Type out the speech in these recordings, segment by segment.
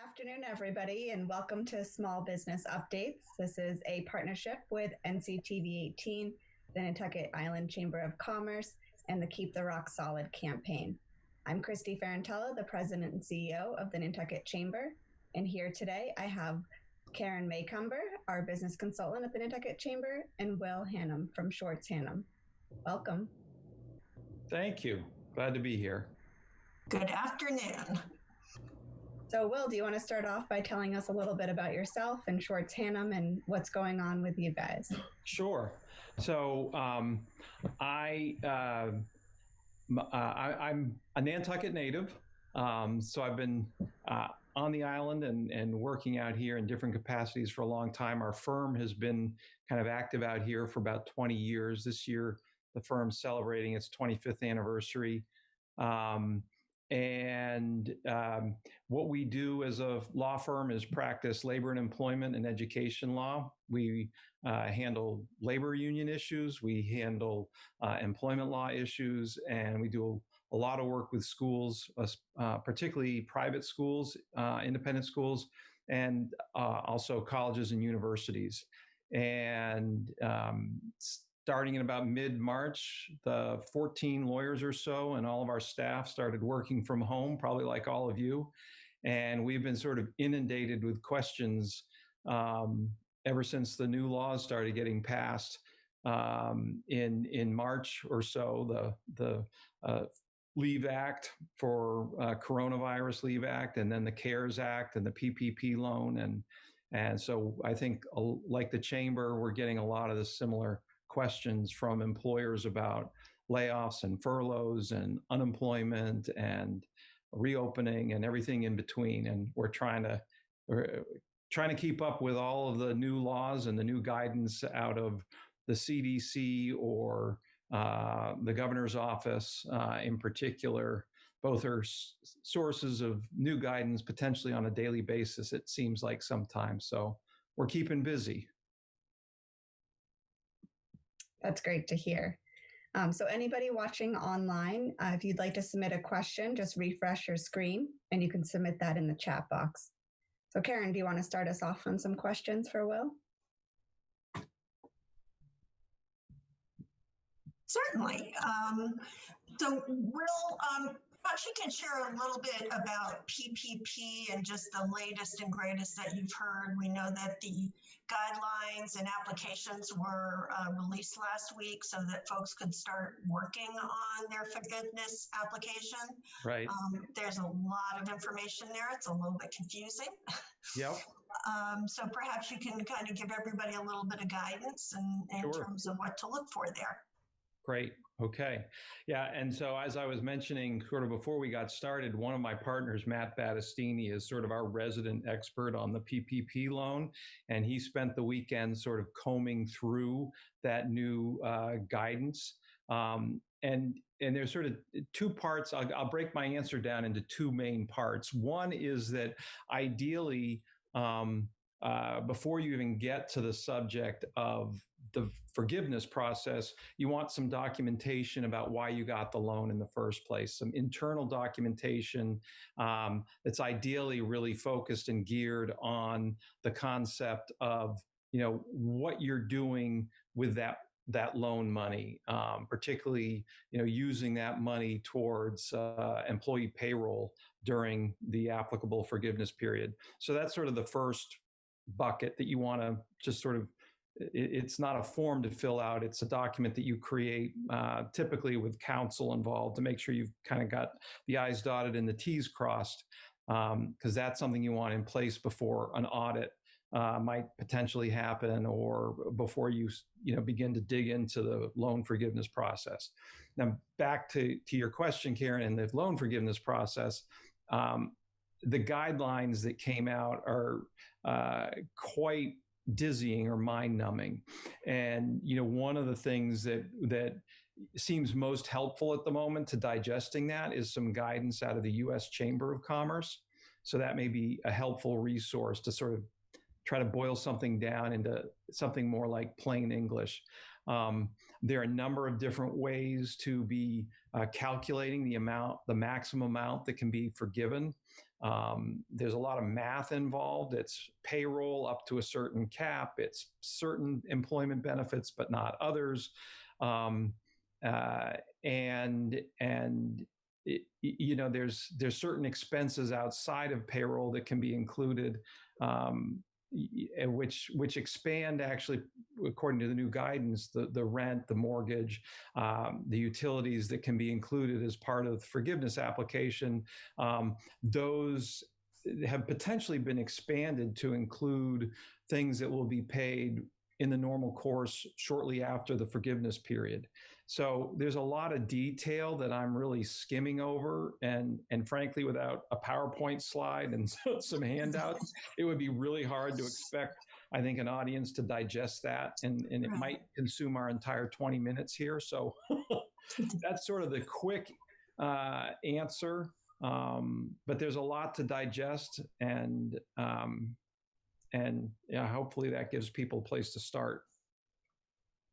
Afternoon, everybody, and welcome to Small Business Updates. This is a partnership with NCTV 18, the Nantucket Island Chamber of Commerce, and the Keep the Rock Solid campaign. I'm Christy Ferrantella, the President and CEO of the Nantucket Chamber, and here today I have Karen Maycumber, our business consultant at the Nantucket Chamber, and Will Hannum from Schwartz Hannum. Welcome. Thank you. Glad to be here. Good afternoon. So, Will, do you want to start off by telling us a little bit about yourself and Schwartz Hannum and what's going on with you guys? Sure. So, I'm a Nantucket native. So I've been on the island and working out here in different capacities for a long time. Our firm has been kind of active out here for about 20 years. This year, the firm's celebrating its 25th anniversary. What we do as a law firm is practice labor and employment and education law. We handle labor union issues, we handle employment law issues, and we do a lot of work with schools, particularly private schools, independent schools, and also colleges and universities. And starting in about mid-March, the 14 lawyers or so and all of our staff started working from home, probably like all of you. And we've been sort of inundated with questions ever since the new laws started getting passed in March or so, the Leave Act for Coronavirus Leave Act, and then the CARES Act and the PPP loan. And so I think, like the Chamber, we're getting a lot of the similar questions from employers about layoffs and furloughs and unemployment and reopening and everything in between. And we're trying to keep up with all of the new laws and the new guidance out of the CDC or the governor's office in particular. Both are sources of new guidance potentially on a daily basis, it seems like sometimes. So we're keeping busy. That's great to hear. So anybody watching online, if you'd like to submit a question, just refresh your screen and you can submit that in the chat box. So Karen, do you want to start us off on some questions for Will? Certainly. So Will, perhaps you can share a little bit about PPP and just the latest and greatest that you've heard. We know that the guidelines and applications were released last week so that folks could start working on their forgiveness application. Right. There's a lot of information there. It's a little bit confusing. Yep. So perhaps you can kind of give everybody a little bit of guidance in Sure. terms of what to look for there. Great. Okay. Yeah. And so as I was mentioning sort of before we got started, one of my partners, Matt Battistini, is sort of our resident expert on the PPP loan. And he spent the weekend sort of combing through that new guidance. And there's sort of two parts. I'll break my answer down into two main parts. One is that ideally, before you even get to the subject of the forgiveness process, you want some documentation about why you got the loan in the first place, some internal documentation that's ideally really focused and geared on the concept of, what you're doing with that loan money, particularly, using that money towards employee payroll during the applicable forgiveness period. So that's sort of the first bucket that you want to just sort of, it's not a form to fill out. It's a document that you create typically with counsel involved to make sure you've kind of got the I's dotted and the T's crossed, because that's something you want in place before an audit might potentially happen or before you begin to dig into the loan forgiveness process. Now, back to your question, Karen, and the loan forgiveness process, the guidelines that came out are quite dizzying or mind-numbing. And one of the things that seems most helpful at the moment to digesting that is some guidance out of the U.S. Chamber of Commerce. So that may be a helpful resource to sort of try to boil something down into something more like plain English. There are a number of different ways to be calculating the maximum amount that can be forgiven. There's a lot of math involved. It's payroll up to a certain cap. It's certain employment benefits, but not others. And there's certain expenses outside of payroll that can be included, which expand, actually, according to the new guidance, the rent, the mortgage, the utilities that can be included as part of the forgiveness application. Those have potentially been expanded to include things that will be paid in the normal course shortly after the forgiveness period. So there's a lot of detail that I'm really skimming over, and frankly, without a PowerPoint slide and some handouts, it would be really hard to expect, I think, an audience to digest that, and it might consume our entire 20 minutes here. So that's sort of the quick answer, but there's a lot to digest, and hopefully that gives people a place to start.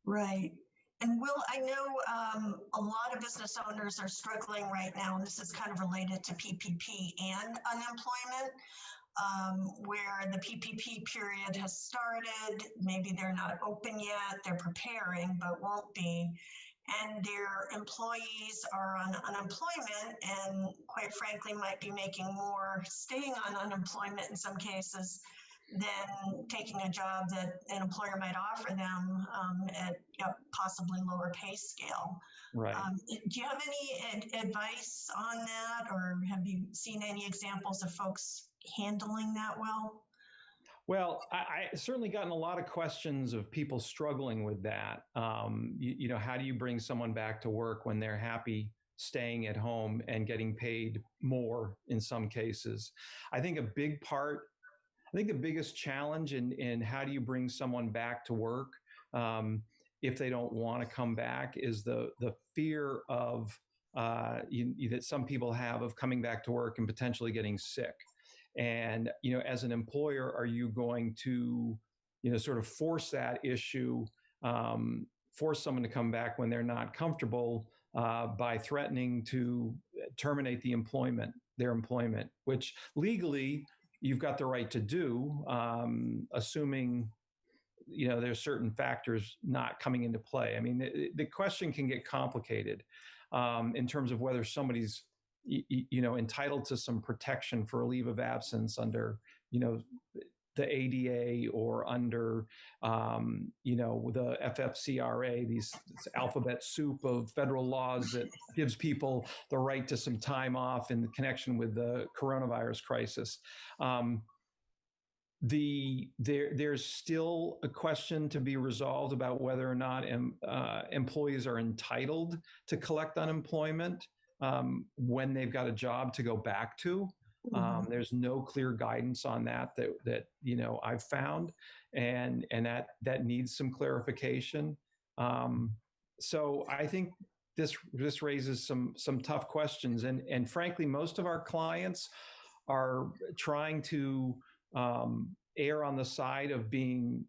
Right. And Will, I know a lot of business owners are struggling right now, and this is kind of related to PPP and unemployment, where the PPP period has started. Maybe they're not open yet, they're preparing, but won't be. And their employees are on unemployment and, quite frankly, might be making more staying on unemployment in some cases than taking a job that an employer might offer them at possibly lower pay scale. Right. Do you have any advice on that, or have you seen any examples of folks handling that well? Well, I certainly gotten a lot of questions of people struggling with that. How do you bring someone back to work when they're happy staying at home and getting paid more in some cases? I think the biggest challenge in how do you bring someone back to work if they don't want to come back is the fear of that some people have of coming back to work and potentially getting sick. And, as an employer, are you going to, sort of force that issue, force someone to come back when they're not comfortable by threatening to terminate their employment, which legally you've got the right to do, assuming, there's certain factors not coming into play. I mean, the question can get complicated in terms of whether somebody's entitled to some protection for a leave of absence under, the ADA or under, the FFCRA, this alphabet soup of federal laws that gives people the right to some time off in connection with the coronavirus crisis. There's still a question to be resolved about whether or not employees are entitled to collect unemployment when they've got a job to go back to. There's no clear guidance on that I've found, and that needs some clarification. So I think this raises some tough questions, and frankly, most of our clients are trying to err on the side of being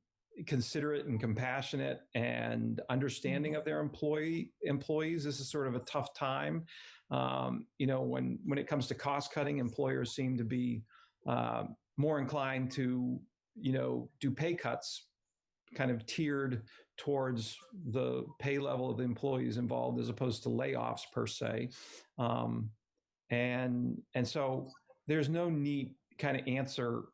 considerate and compassionate and understanding of their employees. This is sort of a tough time. When it comes to cost cutting, employers seem to be more inclined to, do pay cuts kind of tiered towards the pay level of the employees involved, as opposed to layoffs per se. And so there's no neat kind of answer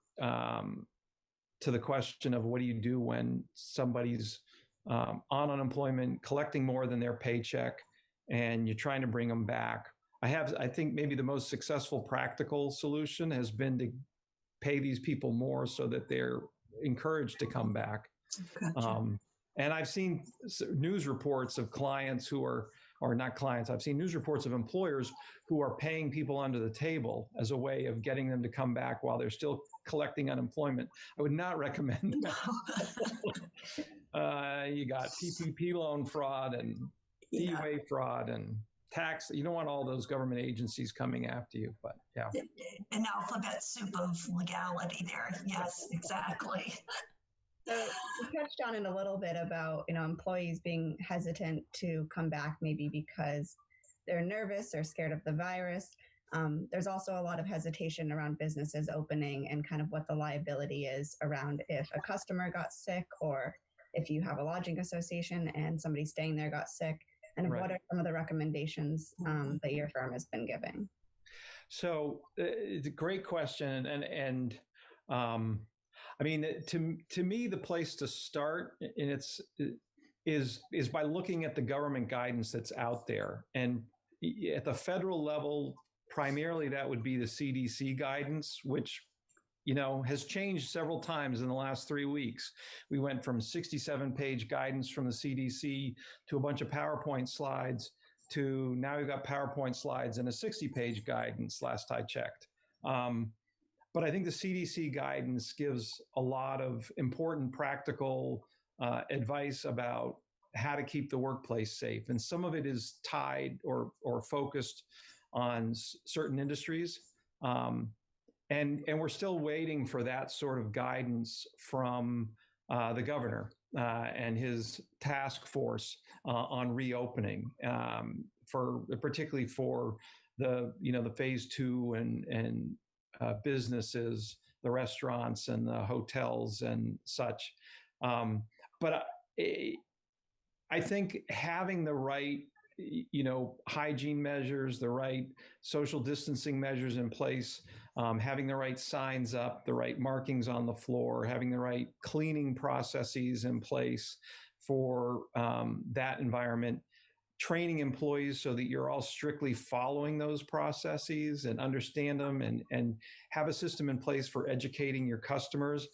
to the question of what do you do when somebody's on unemployment, collecting more than their paycheck, and you're trying to bring them back. I think maybe the most successful practical solution has been to pay these people more so that they're encouraged to come back. Gotcha. And I've seen news reports of clients who are, or not clients, I've seen news reports of employers who are paying people under the table as a way of getting them to come back while they're still collecting unemployment. I would not recommend that. You got PPP loan fraud and DUA fraud and tax. You don't want all those government agencies coming after you, but yeah. An alphabet soup of legality there. Yes, exactly. So you touched on it a little bit about, employees being hesitant to come back, maybe because they're nervous or scared of the virus. There's also a lot of hesitation around businesses opening and kind of what the liability is around if a customer got sick or if you have a lodging association and somebody staying there got sick. And what are some of the recommendations that your firm has been giving? So it's a great question. And I mean, to me, the place to start is by looking at the government guidance that's out there. And at the federal level, primarily that would be the CDC guidance, which has changed several times in the last 3 weeks. We went from 67-page guidance from the CDC to a bunch of PowerPoint slides to now we've got PowerPoint slides and a 60-page guidance last I checked. But I think the CDC guidance gives a lot of important practical advice about how to keep the workplace safe. And some of it is tied or focused on certain industries. And we're still waiting for that sort of guidance from the governor and his task force on reopening, particularly for the phase 2 and businesses, the restaurants and the hotels and such. But I think having the right hygiene measures, the right social distancing measures in place, having the right signs up, the right markings on the floor, having the right cleaning processes in place for that environment, training employees so that you're all strictly following those processes and understand them and have a system in place for educating your customers.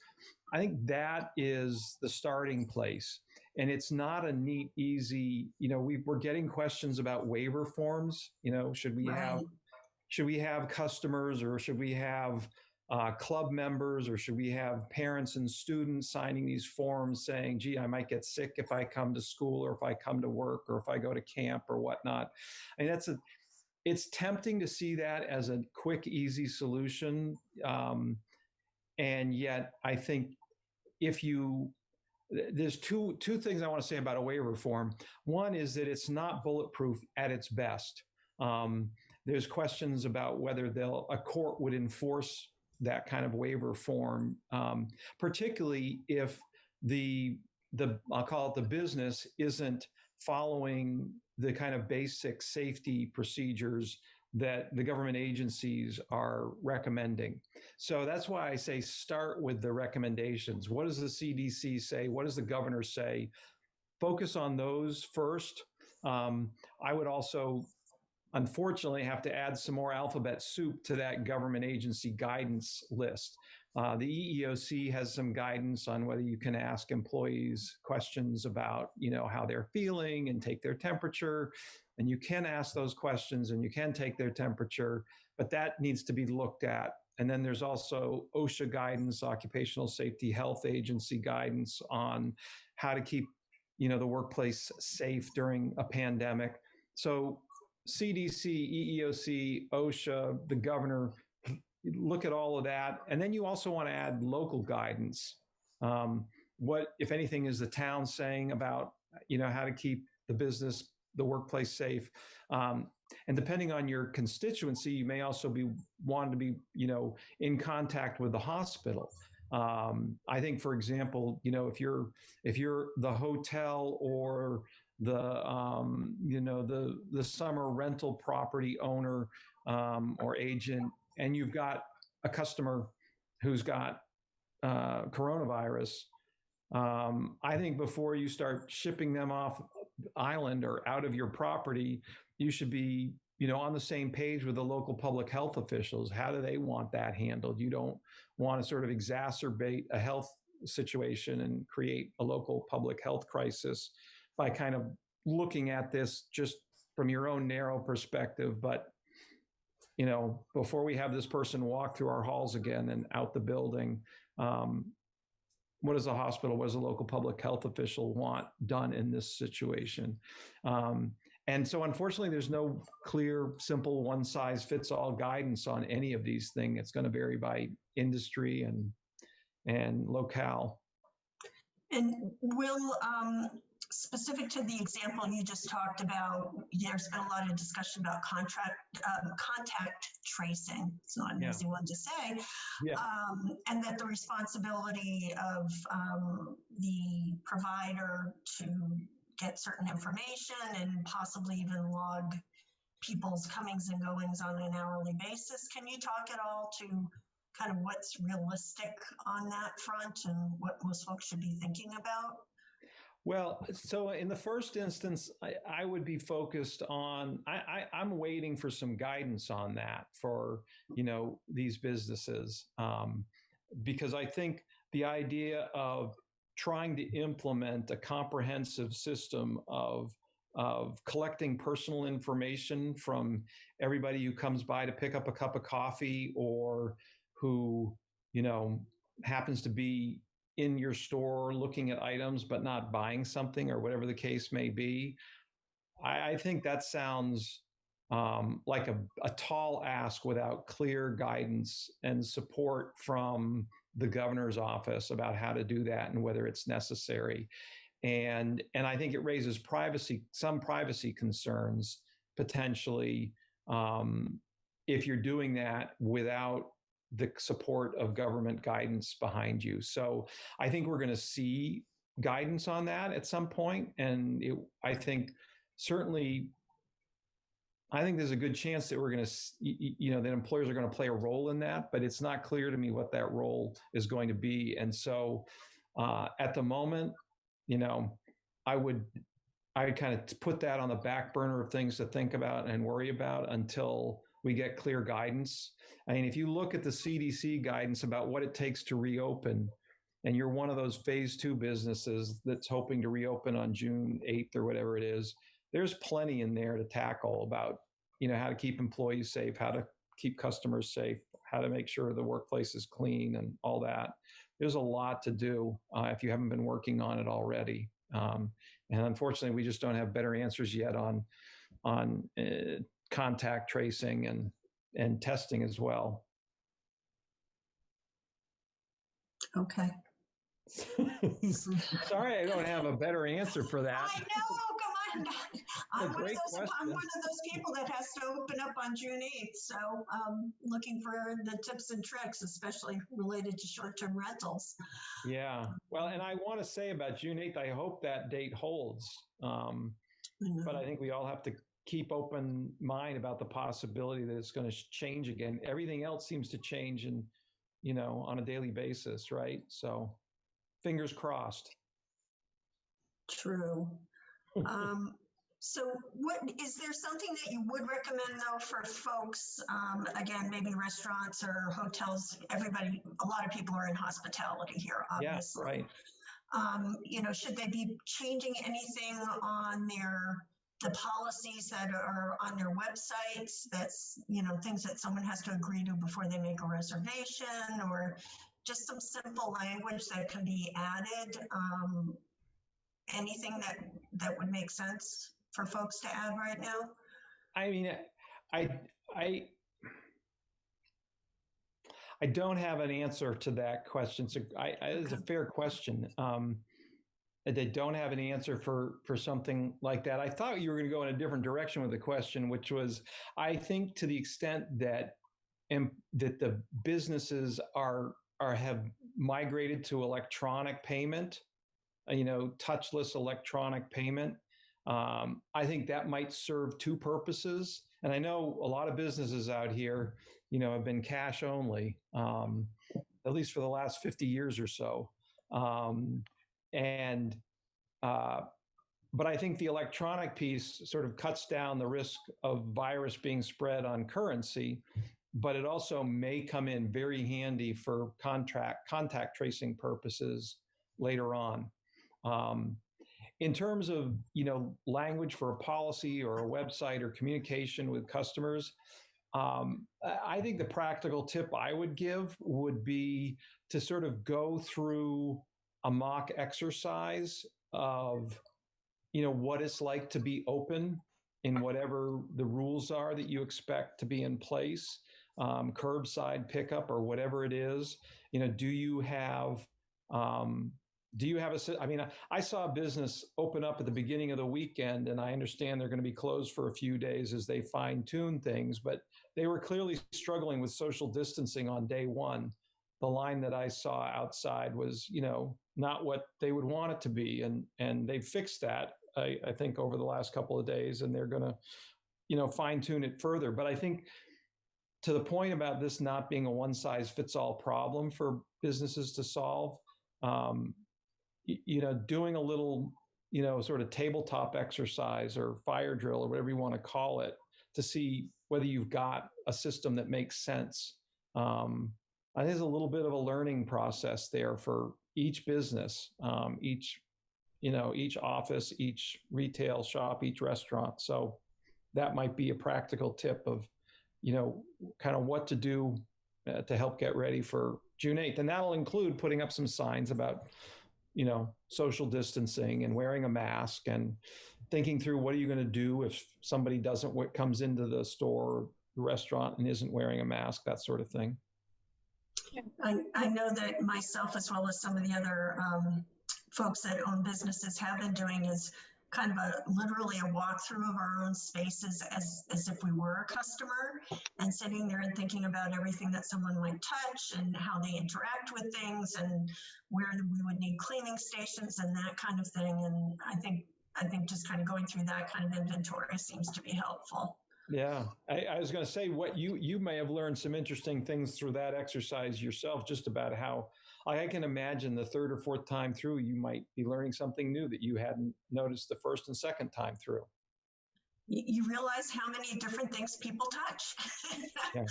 I think that is the starting place. And it's not a neat, easy, we're getting questions about waiver forms. Should we have customers, or should we have club members, or should we have parents and students signing these forms saying, gee, I might get sick if I come to school or if I come to work or if I go to camp or whatnot. I mean, it's tempting to see that as a quick, easy solution. And yet I think there's two things I want to say about a waiver form. One is that it's not bulletproof at its best. There's questions about whether a court would enforce that kind of waiver form, particularly if I'll call it the business isn't following the kind of basic safety procedures that the government agencies are recommending. So that's why I say start with the recommendations. What does the CDC say? What does the governor say? Focus on those first. I would also, unfortunately, have to add some more alphabet soup to that government agency guidance list. The EEOC has some guidance on whether you can ask employees questions about, how they're feeling and take their temperature. And you can ask those questions and you can take their temperature, but that needs to be looked at. And then there's also OSHA guidance, Occupational Safety Health Agency guidance on how to keep, the workplace safe during a pandemic. So CDC, EEOC, OSHA, the governor, look at all of that. And then you also want to add local guidance. What, if anything, is the town saying about, how to keep the workplace safe? And depending on your constituency, you may also want to be, in contact with the hospital. I think, for example, if you're the hotel or the summer rental property owner or agent, and you've got a customer who's got coronavirus, I think before you start shipping them off island or out of your property, you should be, on the same page with the local public health officials. How do they want that handled? You don't want to sort of exacerbate a health situation and create a local public health crisis by kind of looking at this just from your own narrow perspective. But, before we have this person walk through our halls again and out the building, what does the hospital, what does a local public health official want done in this situation? And so unfortunately, there's no clear, simple, one-size-fits-all guidance on any of these things. It's going to vary by industry and locale. And will specific to the example you just talked about, there's been a lot of discussion about contact tracing. It's not an easy one to say. Yeah. And that the responsibility of the provider to get certain information and possibly even log people's comings and goings on an hourly basis. Can you talk at all to kind of what's realistic on that front and what most folks should be thinking about? Well, so in the first instance, I would be focused on, I'm waiting for some guidance on that for, these businesses, because I think the idea of trying to implement a comprehensive system of collecting personal information from everybody who comes by to pick up a cup of coffee or who, happens to be in your store looking at items but not buying something or whatever the case may be. I think that sounds like a tall ask without clear guidance and support from the governor's office about how to do that and whether it's necessary. And I think it raises some privacy concerns potentially if you're doing that without the support of government guidance behind you. So I think we're going to see guidance on that at some point. And I think there's a good chance that we're going to, that employers are going to play a role in that, but it's not clear to me what that role is going to be. And so at the moment, I'd kind of put that on the back burner of things to think about and worry about until we get clear guidance. I mean, if you look at the CDC guidance about what it takes to reopen, and you're one of those phase 2 businesses that's hoping to reopen on June 8th or whatever it is, there's plenty in there to tackle about, how to keep employees safe, how to keep customers safe, how to make sure the workplace is clean and all that. There's a lot to do if you haven't been working on it already. And unfortunately, we just don't have better answers yet on contact tracing and testing as well. Okay. Sorry, I don't have a better answer for that. I know, come on. I'm one of those people that has to open up on June 8th. So looking for the tips and tricks, especially related to short-term rentals. Yeah. Well, and I want to say about June 8th, I hope that date holds. But I think we all have to keep open mind about the possibility that it's going to change again. Everything else seems to change on a daily basis, right? So fingers crossed. True. So is there something that you would recommend though for folks, again, maybe restaurants or hotels, a lot of people are in hospitality here, obviously. Yeah, right. Should they be changing anything on the policies that are on their websites? That's, things that someone has to agree to before they make a reservation, or just some simple language that can be added. Anything that would make sense for folks to add right now? I mean, I don't have an answer to that question. So it's a fair question. They don't have an answer for something like that. I thought you were going to go in a different direction with the question, which was, I think to the extent that the businesses have migrated to electronic payment, touchless electronic payment, I think that might serve two purposes. And I know a lot of businesses out here, have been cash only, at least for the last 50 years or so. But I think the electronic piece sort of cuts down the risk of virus being spread on currency, but it also may come in very handy for contact tracing purposes later on. In terms of, language for a policy or a website or communication with customers, I think the practical tip I would give would be to sort of go through a mock exercise of, what it's like to be open in whatever the rules are that you expect to be in place, curbside pickup or whatever it is. Do you have do you have I mean, I saw a business open up at the beginning of the weekend, and I understand they're going to be closed for a few days as they fine tune things, but they were clearly struggling with social distancing on day one. The line that I saw outside was, not what they would want it to be. And they fixed that, I think, over the last couple of days, and they're going to, fine tune it further. But I think to the point about this not being a one size fits all problem for businesses to solve, doing a little, sort of tabletop exercise or fire drill or whatever you want to call it to see whether you've got a system that makes sense. I think there's a little bit of a learning process there for each business, each office, each retail shop, each restaurant. So that might be a practical tip of, kind of what to do to help get ready for June 8th. And that'll include putting up some signs about, social distancing and wearing a mask, and thinking through what are you going to do if somebody comes into the store or the restaurant and isn't wearing a mask, that sort of thing. I know that myself, as well as some of the other folks that own businesses, have been doing is kind of literally a walkthrough of our own spaces as if we were a customer, and sitting there and thinking about everything that someone might touch and how they interact with things and where we would need cleaning stations and that kind of thing. And I think just kind of going through that kind of inventory seems to be helpful. Yeah, I was going to say, what you may have learned some interesting things through that exercise yourself, just about how I can imagine the third or fourth time through, you might be learning something new that you hadn't noticed the first and second time through. You realize how many different things people touch. Yeah.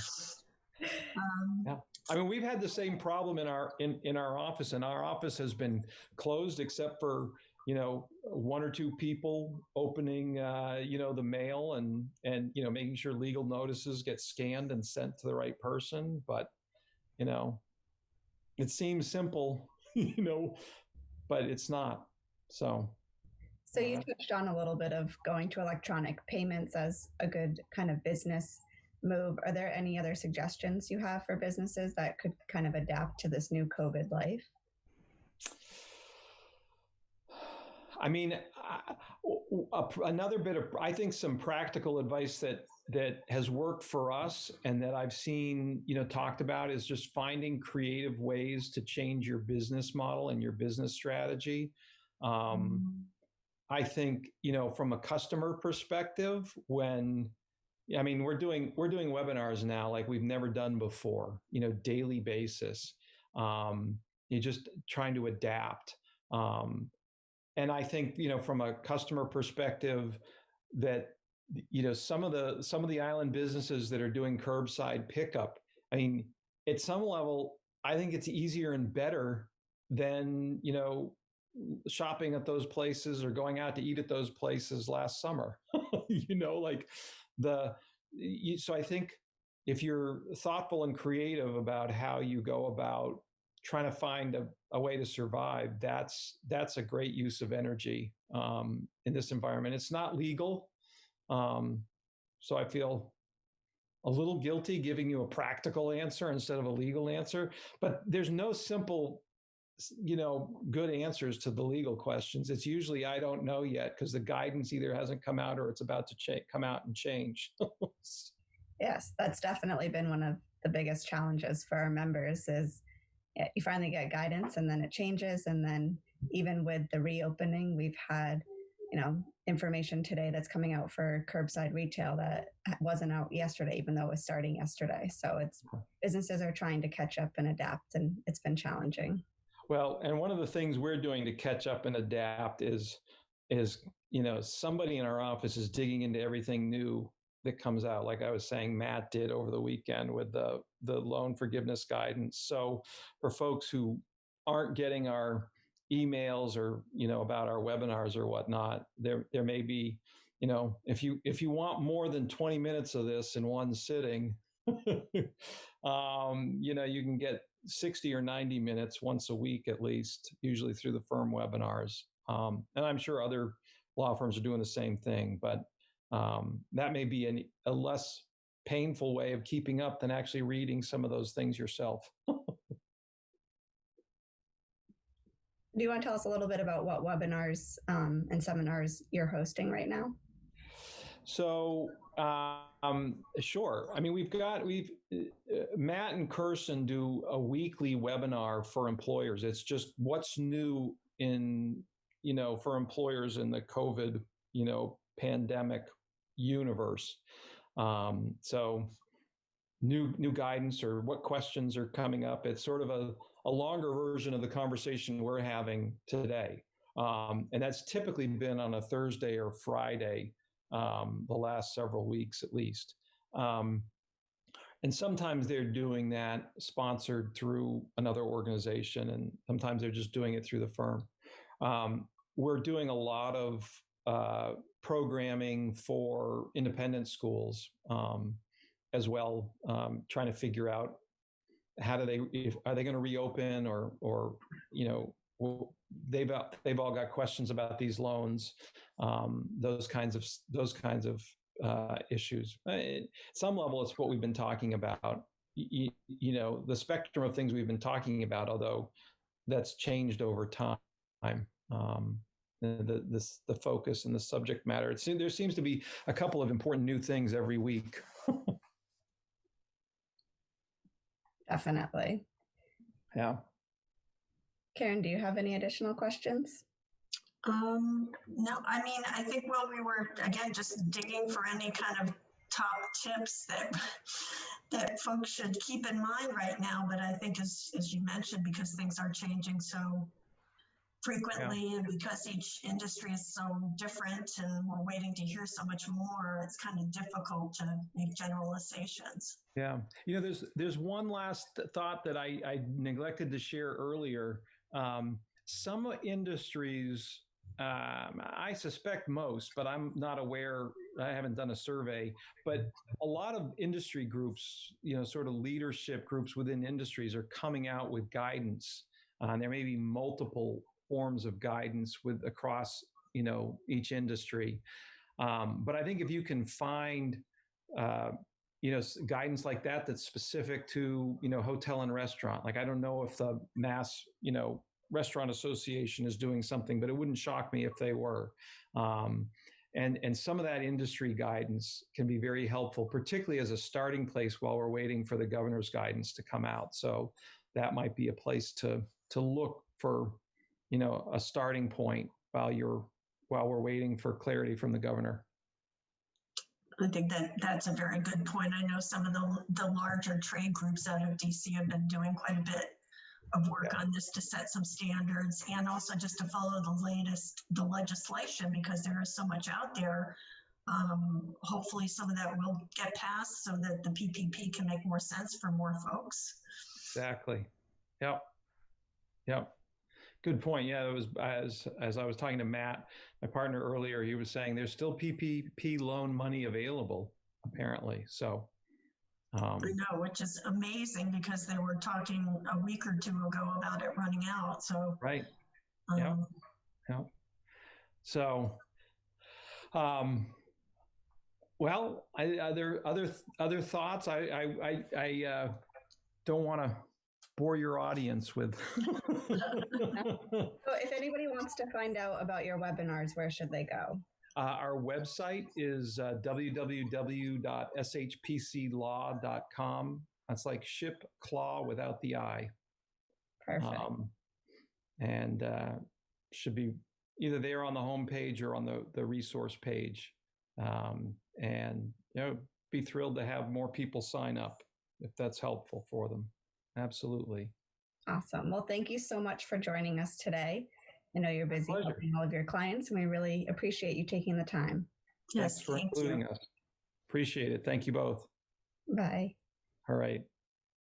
Yeah. I mean, we've had the same problem in our office, and our office has been closed except for, one or two people opening, the mail and, making sure legal notices get scanned and sent to the right person. But, it seems simple, but it's not. So you touched on a little bit of going to electronic payments as a good kind of business move. Are there any other suggestions you have for businesses that could kind of adapt to this new COVID life? I mean, another bit of, I think, some practical advice that has worked for us and that I've seen, talked about is just finding creative ways to change your business model and your business strategy. I think, from a customer perspective, we're doing webinars now like we've never done before, daily basis. You're just trying to adapt. And I think, from a customer perspective, that, some of the island businesses that are doing curbside pickup, I mean, at some level, I think it's easier and better than, shopping at those places or going out to eat at those places last summer. So I think if you're thoughtful and creative about how you go about trying to find a way to survive, that's a great use of energy in this environment. It's not legal. So I feel a little guilty giving you a practical answer instead of a legal answer, but there's no simple, good answers to the legal questions. It's usually, I don't know yet, because the guidance either hasn't come out or it's about to come out and change. Yes, that's definitely been one of the biggest challenges for our members is you finally get guidance and then it changes. And then even with the reopening, we've had, information today that's coming out for curbside retail that wasn't out yesterday, even though it was starting yesterday. So businesses are trying to catch up and adapt, and it's been challenging. Well, and one of the things we're doing to catch up and adapt is, somebody in our office is digging into everything new that comes out. Like I was saying, Matt did over the weekend with the loan forgiveness guidance. So for folks who aren't getting our emails or, about our webinars or whatnot, there may be, if you want more than 20 minutes of this in one sitting, you can get 60 or 90 minutes once a week, at least, usually through the firm webinars. And I'm sure other law firms are doing the same thing, but that may be a less painful way of keeping up than actually reading some of those things yourself. Do you want to tell us a little bit about what webinars and seminars you're hosting right now? So, sure. I mean, Matt and Kirsten do a weekly webinar for employers. It's just what's new for employers in the COVID, pandemic universe. So new guidance or what questions are coming up. It's sort of a longer version of the conversation we're having today. And that's typically been on a Thursday or Friday, the last several weeks at least. And sometimes they're doing that sponsored through another organization, and sometimes they're just doing it through the firm. We're doing a lot of programming for independent schools as well, trying to figure out are they going to reopen or they've all got questions about these loans, those kinds of issues. At some level, it's what we've been talking about. The spectrum of things we've been talking about, although that's changed over time. The focus and the subject matter. There seems to be a couple of important new things every week. Definitely. Yeah. Karen, do you have any additional questions? No, I mean, I think we were, again, just digging for any kind of top tips that folks should keep in mind right now. But I think as you mentioned, because things are changing so frequently, and because each industry is so different and we're waiting to hear so much more, it's kind of difficult to make generalizations. Yeah. There's one last thought that I neglected to share earlier. Some industries, I suspect most, but I'm not aware, I haven't done a survey, but a lot of industry groups, sort of leadership groups within industries are coming out with guidance. There may be multiple forms of guidance across, each industry. But I think if you can find, guidance like that that's specific to, hotel and restaurant, like I don't know if the Mass, Restaurant Association is doing something, but it wouldn't shock me if they were. And some of that industry guidance can be very helpful, particularly as a starting place while we're waiting for the governor's guidance to come out. So that might be a place to look for, a starting point while we're waiting for clarity from the governor. I think that's a very good point. I know some of the larger trade groups out of DC have been doing quite a bit of work on this to set some standards, and also just to follow the legislation, because there is so much out there. Hopefully some of that will get passed so that the PPP can make more sense for more folks. Exactly. Yep. Good point. Yeah, it was as I was talking to Matt, my partner earlier, he was saying there's still PPP loan money available, apparently. So I know, which is amazing, because they were talking a week or two ago about it running out. So right. Yeah. So well, other thoughts. I don't want to bore your audience with. So if anybody wants to find out about your webinars, where should they go? Our website is www.shpclaw.com. That's like ship claw without the I. Perfect. And should be either there on the homepage or on the resource page. And be thrilled to have more people sign up if that's helpful for them. Absolutely. Awesome. Well, thank you so much for joining us today. I know you're busy helping all of your clients, and we really appreciate you taking the time. Yes, thanks for including us. Appreciate it. Thank you both. Bye. All right.